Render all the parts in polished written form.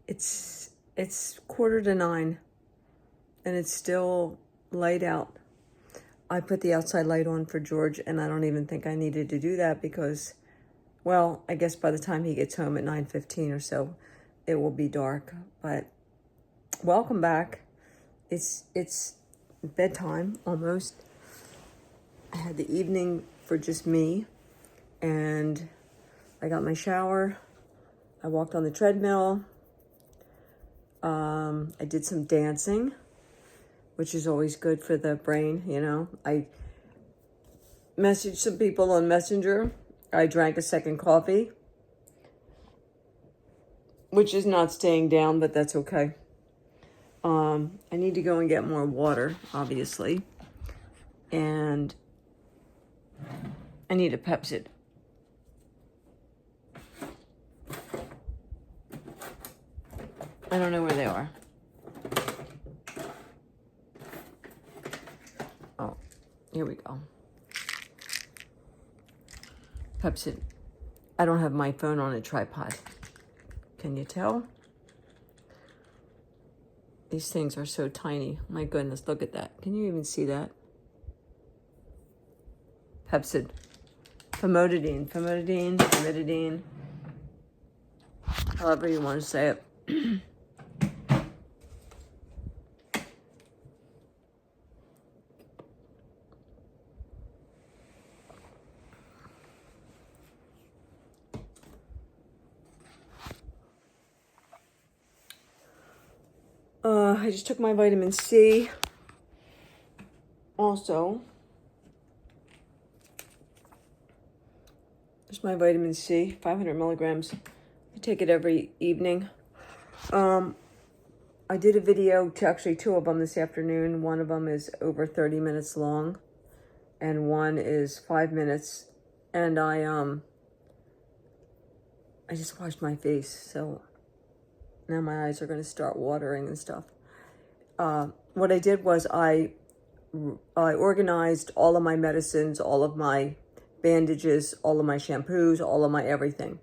It's 8:45 and it's still light out. I put the outside light on for George, and I don't even think I needed to do that because, well, I guess by the time he gets home at 9:15 or so, it will be dark. But welcome back. It's bedtime almost. I had the evening for just me, and I got my shower. I walked on the treadmill. I did some dancing, which is always good for the brain, you know. I messaged some people on Messenger. I drank a second coffee, which is not staying down, but that's okay. I need to go and get more water, obviously. And I need a Pepsi. I don't know where they are. Oh, here we go. Pepsi. I don't have my phone on a tripod. Can you tell? These things are so tiny. My goodness, look at that. Can you even see that? Pepsi. Famotidine. However you want to say it. I just took my vitamin C. Also, there's my vitamin C, 500 milligrams. I take it every evening. I did a video, actually two of them this afternoon. One of them is over 30 minutes long, and one is 5 minutes. And I just washed my face, so now my eyes are going to start watering and stuff. What I did was I organized all of my medicines, all of my bandages, all of my shampoos, all of my everything,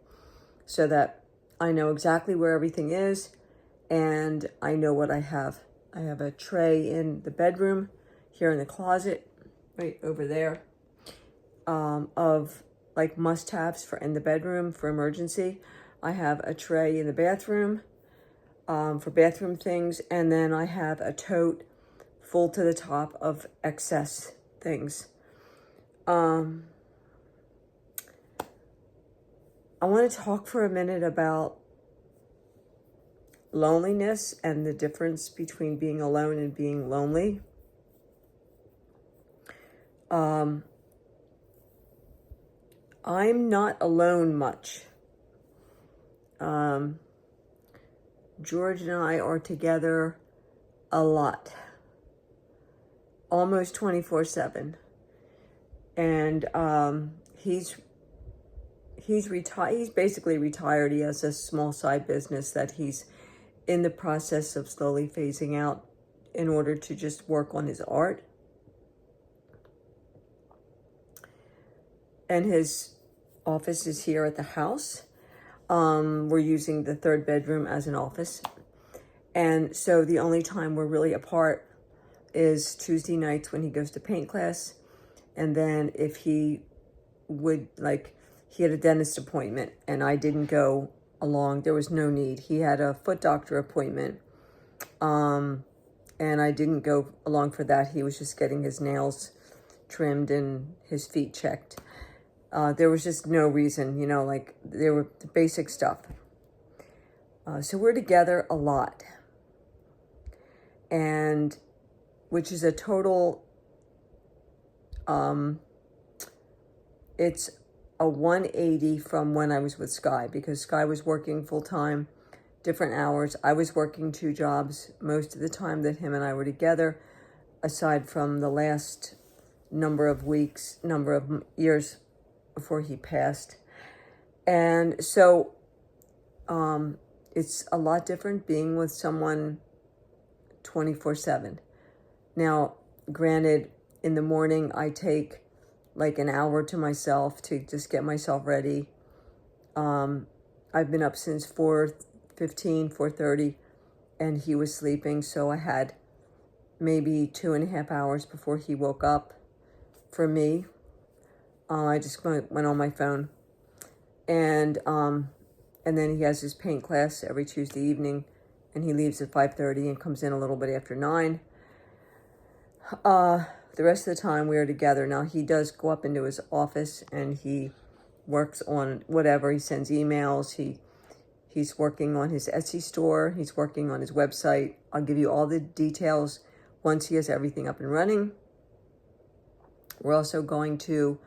so that I know exactly where everything is, and I know what I have. I have a tray in the bedroom, here in the closet, right over there, of like must-haves for in the bedroom for emergency. I have a tray in the bathroom for bathroom things, and then I have a tote full to the top of excess things. I want to talk for a minute about loneliness and the difference between being alone and being lonely. I'm not alone much. George and I are together a lot, almost 24/7. And he's retired. He's basically retired. He has a small side business that he's in the process of slowly phasing out in order to just work on his art. And his office is here at the house. We're using the third bedroom as an office. And so the only time we're really apart is Tuesday nights when he goes to paint class. And then if he would, like, he had a dentist appointment and I didn't go along. There was no need. He had a foot doctor appointment. And I didn't go along for that. He was just getting his nails trimmed and his feet checked. There was just no reason, you know, like there were the basic stuff. So we're together a lot. And which is a total, it's a 180 from when I was with Sky, because Sky was working full time, different hours. I was working 2 jobs most of the time that him and I were together, aside from the last number of years before he passed. And so it's a lot different being with someone 24/7. Now, granted, in the morning I take like an hour to myself to just get myself ready. I've been up since 4:15, 4:30, and he was sleeping. So I had maybe 2.5 hours before he woke up. For me, I just went on my phone, and then he has his paint class every Tuesday evening, and he leaves at 5:30 and comes in a little bit after 9. The rest of the time we are together. Now he does go up into his office and he works on whatever. He sends emails. He's working on his Etsy store. He's working on his website. I'll give you all the details once he has everything up and running. We're also going to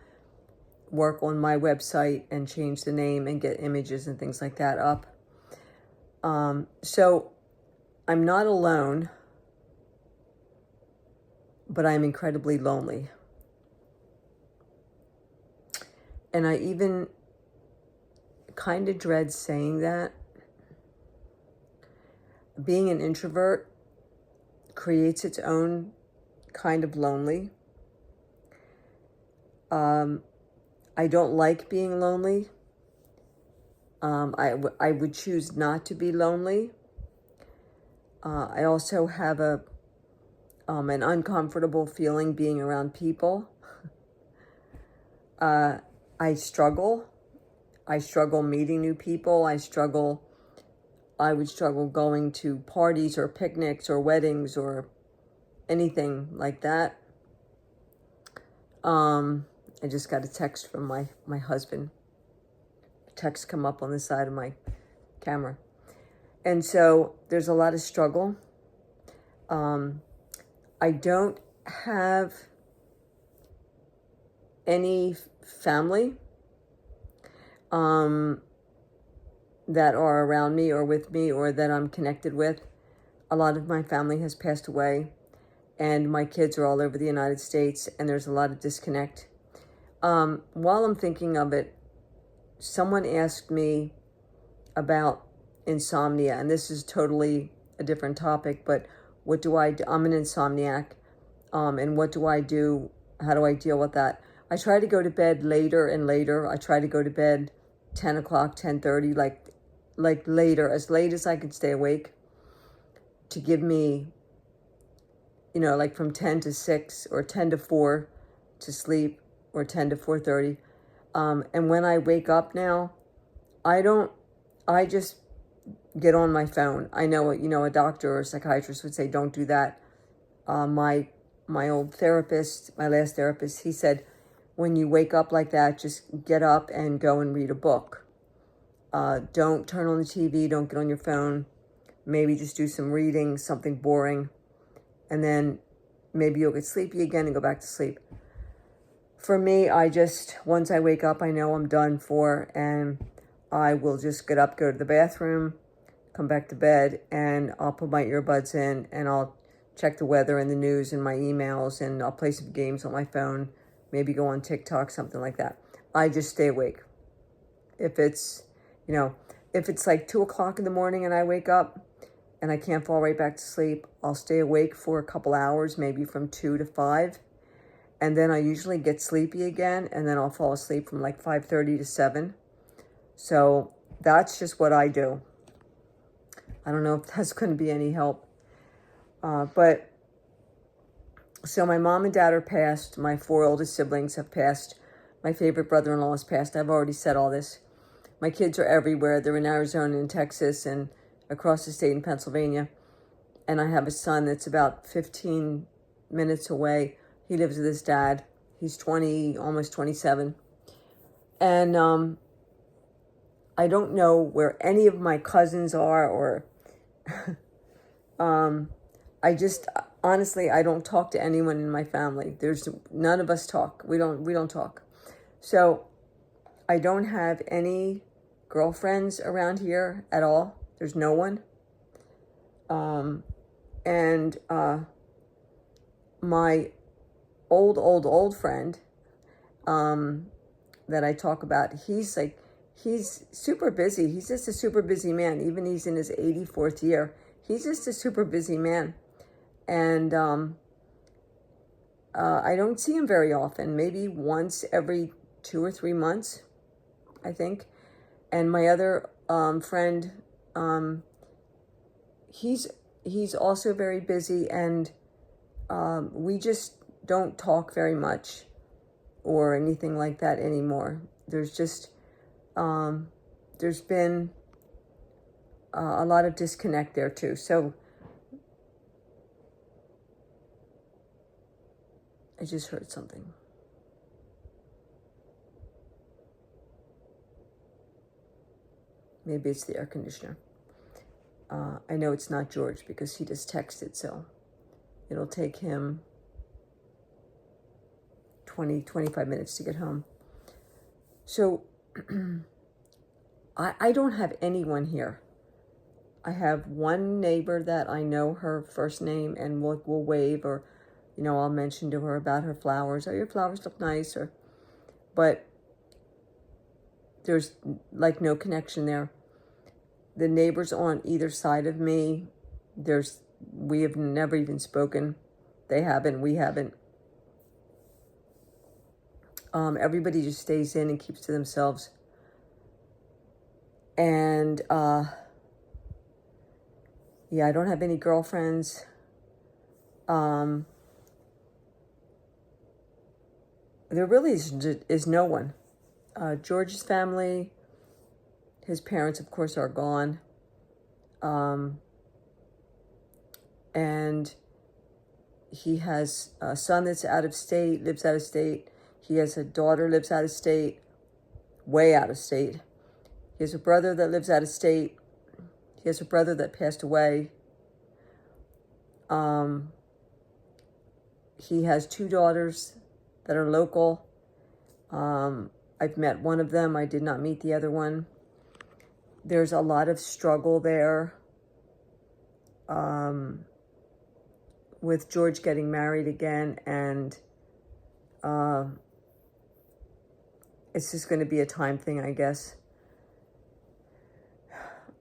work on my website and change the name and get images and things like that up. So I'm not alone, but I'm incredibly lonely. And I even kind of dread saying that. Being an introvert creates its own kind of lonely. I don't like being lonely. I would choose not to be lonely. I also have an uncomfortable feeling being around people. I struggle. I struggle meeting new people. I would struggle going to parties or picnics or weddings or anything like that. I just got a text from my husband. Text come up on the side of my camera. And so there's a lot of struggle. I don't have any family that are around me or with me or that I'm connected with. A lot of my family has passed away, and my kids are all over the United States, and there's a lot of disconnect. While I'm thinking of it, someone asked me about insomnia, and this is totally a different topic, but what do I do? I'm an insomniac, and what do I do? How do I deal with that? I try to go to bed later and later. I try to go to bed 10 o'clock, 10:30, like later, as late as I can stay awake, to give me, like from 10 to 6 or 10 to 4 to sleep, or 10 to 4:30. And when I wake up now, I just get on my phone. I know, a doctor or a psychiatrist would say, don't do that. My old therapist, my last therapist, he said, when you wake up like that, just get up and go and read a book. Don't turn on the TV, don't get on your phone. Maybe just do some reading, something boring. And then maybe you'll get sleepy again and go back to sleep. For me, once I wake up, I know I'm done for, and I will just get up, go to the bathroom, come back to bed, and I'll put my earbuds in, and I'll check the weather and the news and my emails, and I'll play some games on my phone, maybe go on TikTok, something like that. I just stay awake. If it's like 2 o'clock in the morning and I wake up and I can't fall right back to sleep, I'll stay awake for a couple hours, maybe from 2 to 5. And then I usually get sleepy again, and then I'll fall asleep from like 5:30 to 7. So that's just what I do. I don't know if that's going to be any help. But so my mom and dad are passed. My 4 oldest siblings have passed. My favorite brother-in-law has passed. I've already said all this. My kids are everywhere. They're in Arizona and Texas and across the state in Pennsylvania. And I have a son that's about 15 minutes away. He lives with his dad. He's 20, almost 27. And I don't know where any of my cousins are, or honestly, I don't talk to anyone in my family. None of us talk. We don't talk. So I don't have any girlfriends around here at all. There's no one. And my old friend that I talk about, he's super busy. He's just a super busy man. Even he's in his 84th year. He's just a super busy man. And I don't see him very often, maybe once every 2 or 3 months, I think. And my other friend, he's also very busy, and we just don't talk very much or anything like that anymore. There's just there's been a lot of disconnect there too. So I just heard something. Maybe it's the air conditioner. I know it's not George because he just texted, so it'll take him 25 minutes to get home. So I don't have anyone here. I have one neighbor that I know her first name and will wave, or, I'll mention to her about her flowers. Oh, your flowers look nice. But there's like no connection there. The neighbors on either side of me, we have never even spoken. They haven't, we haven't. Everybody just stays in and keeps to themselves. And yeah, I don't have any girlfriends. There really is no one. George's family, his parents, of course, are gone. And he has a son that's out of state, lives out of state. He has a daughter, lives out of state, way out of state. He has a brother that lives out of state. He has a brother that passed away. He has 2 daughters that are local. I've met one of them. I did not meet the other one. There's a lot of struggle there with George getting married again, and it's just going to be a time thing, I guess.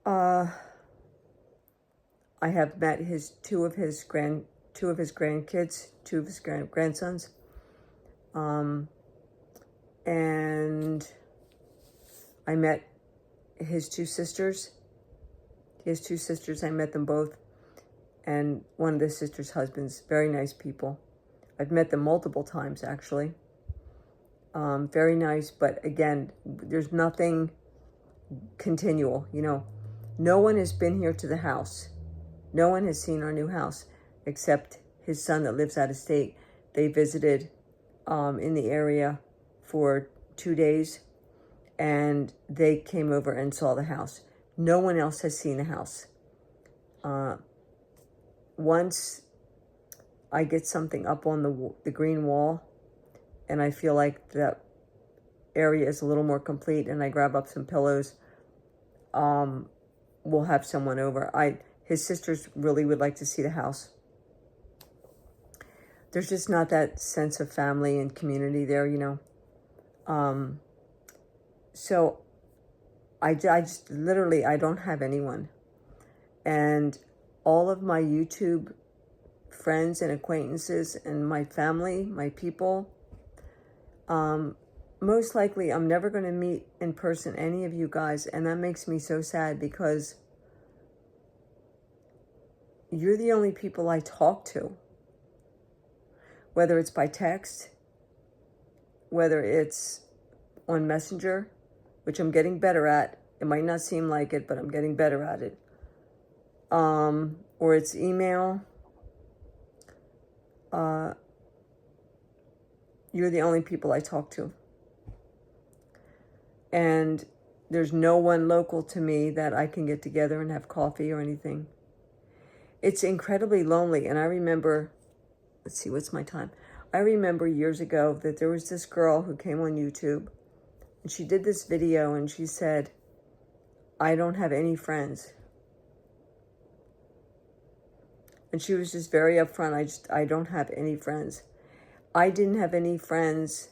I have met two of his grandkids, 2 of his grandsons, and I met his 2 sisters. He has 2 sisters. I met them both, and one of the sisters' husbands. Very nice people. I've met them multiple times, actually. Very nice, but again, there's nothing continual. No one has been here to the house. No one has seen our new house except his son that lives out of state. They visited in the area for 2 days, and they came over and saw the house. No one else has seen the house. Once I get something up on the green wall, and I feel like that area is a little more complete, and I grab up some pillows, we'll have someone over. His sisters really would like to see the house. There's just not that sense of family and community there, So I just literally, I don't have anyone. And all of my YouTube friends and acquaintances and my family, my people, most likely I'm never going to meet in person any of you guys. And that makes me so sad, because you're the only people I talk to. Whether it's by text, whether it's on Messenger, which I'm getting better at. It might not seem like it, but I'm getting better at it. Or it's email. You're the only people I talk to. And there's no one local to me that I can get together and have coffee or anything. It's incredibly lonely. And I remember, let's see, what's my time? I remember years ago that there was this girl who came on YouTube, and she did this video, and she said, I don't have any friends. And she was just very upfront. I don't have any friends. I didn't have any friends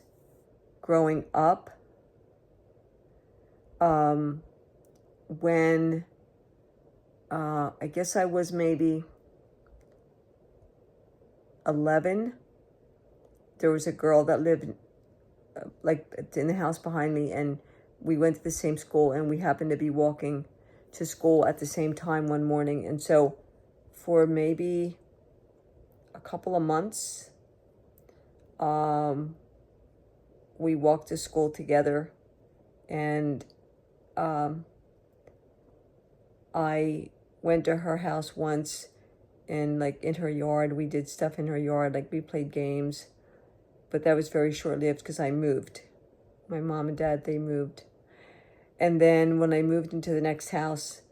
growing up. When I guess I was maybe 11, there was a girl that lived like in the house behind me, and we went to the same school, and we happened to be walking to school at the same time one morning. And so for maybe a couple of months, we walked to school together, and I went to her house once, and like in her yard, we did stuff in her yard, like we played games, but that was very short-lived because I moved. My mom and dad, they moved. And then when I moved into the next house,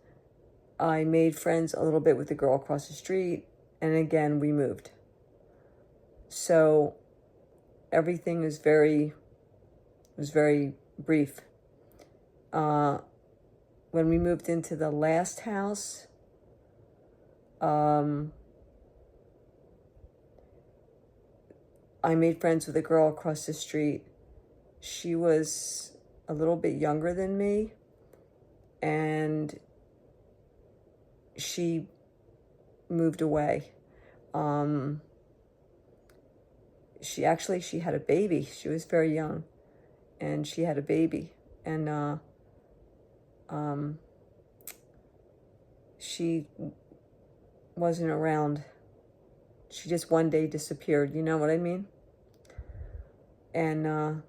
I made friends a little bit with the girl across the street, and again, we moved. So everything was very brief. When we moved into the last house, I made friends with a girl across the street. She was a little bit younger than me, and she moved away. She had a baby. She was very young, and she had a baby, and she wasn't around. She just one day disappeared, you know what I mean? And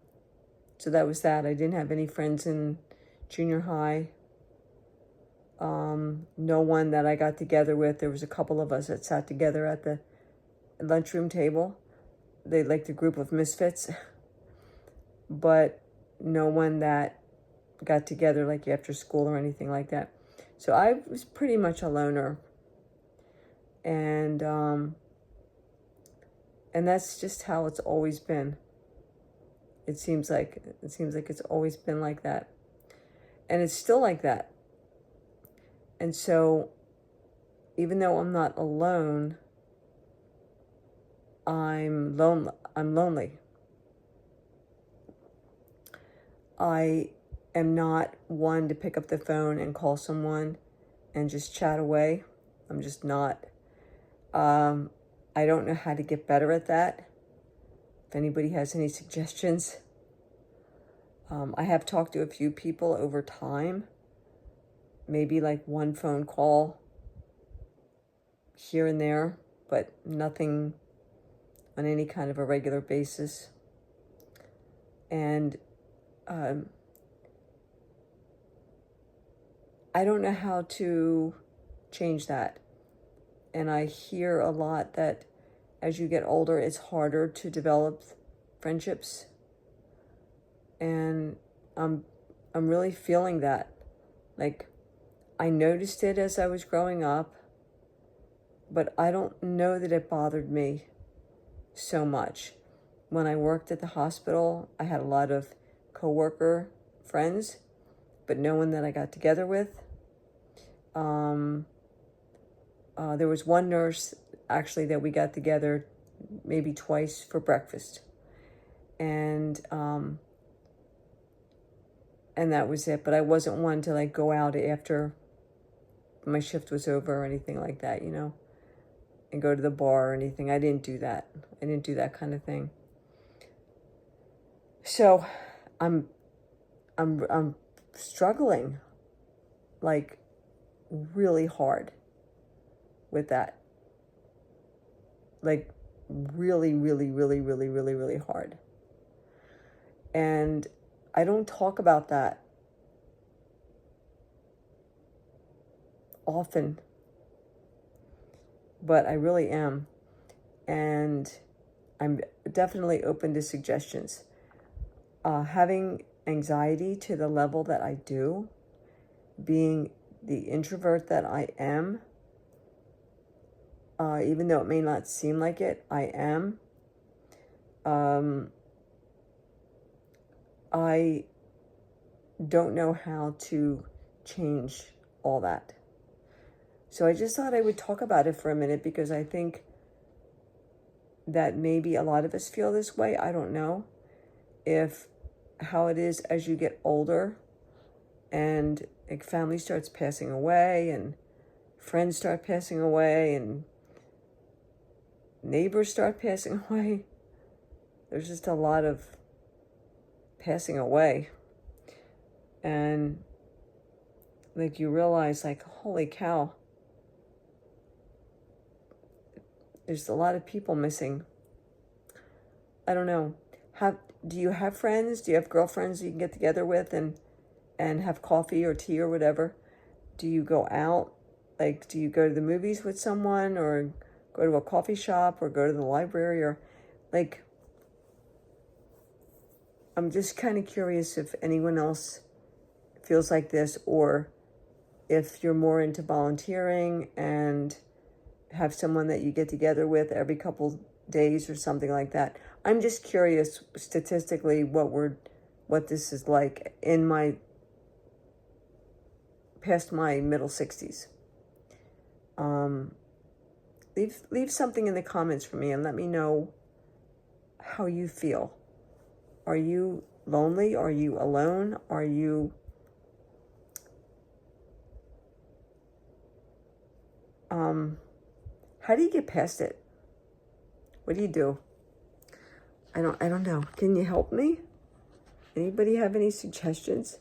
so that was that. I didn't have any friends in junior high. No one that I got together with. There was a couple of us that sat together at the lunchroom table. They liked a group of misfits, but no one that got together like after school or anything like that. So I was pretty much a loner, and that's just how it's always been. It seems like it's always been like that, and it's still like that. And so, even though I'm not alone, I'm lonely. I am not one to pick up the phone and call someone and just chat away. I'm just not. I don't know how to get better at that. If anybody has any suggestions. I have talked to a few people over time. Maybe like one phone call here and there, but nothing on any kind of a regular basis. And I don't know how to change that. And I hear a lot that as you get older, it's harder to develop friendships. And I'm really feeling that. Like, I noticed it as I was growing up, but I don't know that it bothered me so much. When I worked at the hospital, I had a lot of coworker friends, but no one that I got together with. There was one nurse actually that we got together maybe twice for breakfast, and that was it. But I wasn't one to like go out after my shift was over or anything like that, you know, and go to the bar or anything. I didn't do that. I didn't do that kind of thing. So I'm struggling like really hard with that. Like really hard. And I don't talk about that often, but I really am. And I'm definitely open to suggestions. Having anxiety to the level that I do, being the introvert that I am, even though it may not seem like it, I am. I don't know how to change all that. So I just thought I would talk about it for a minute because I think that maybe a lot of us feel this way. I don't know if how it is as you get older and like family starts passing away and friends start passing away and neighbors start passing away. There's just a lot of passing away. And like you realize, like, holy cow, there's a lot of people missing. I don't know. Do you have friends? Do you have girlfriends you can get together with and have coffee or tea or whatever? Do you go out? Like, do you go to the movies with someone, or go to a coffee shop, or go to the library, or like, I'm just kind of curious if anyone else feels like this, or if you're more into volunteering and have someone that you get together with every couple days or something like that. I'm just curious statistically what this is like in my past my middle 60s. Leave something in the comments for me and let me know how you feel. Are you lonely? Are you alone? Are you how do you get past it? What do you do? I don't know. Can you help me? Anybody have any suggestions?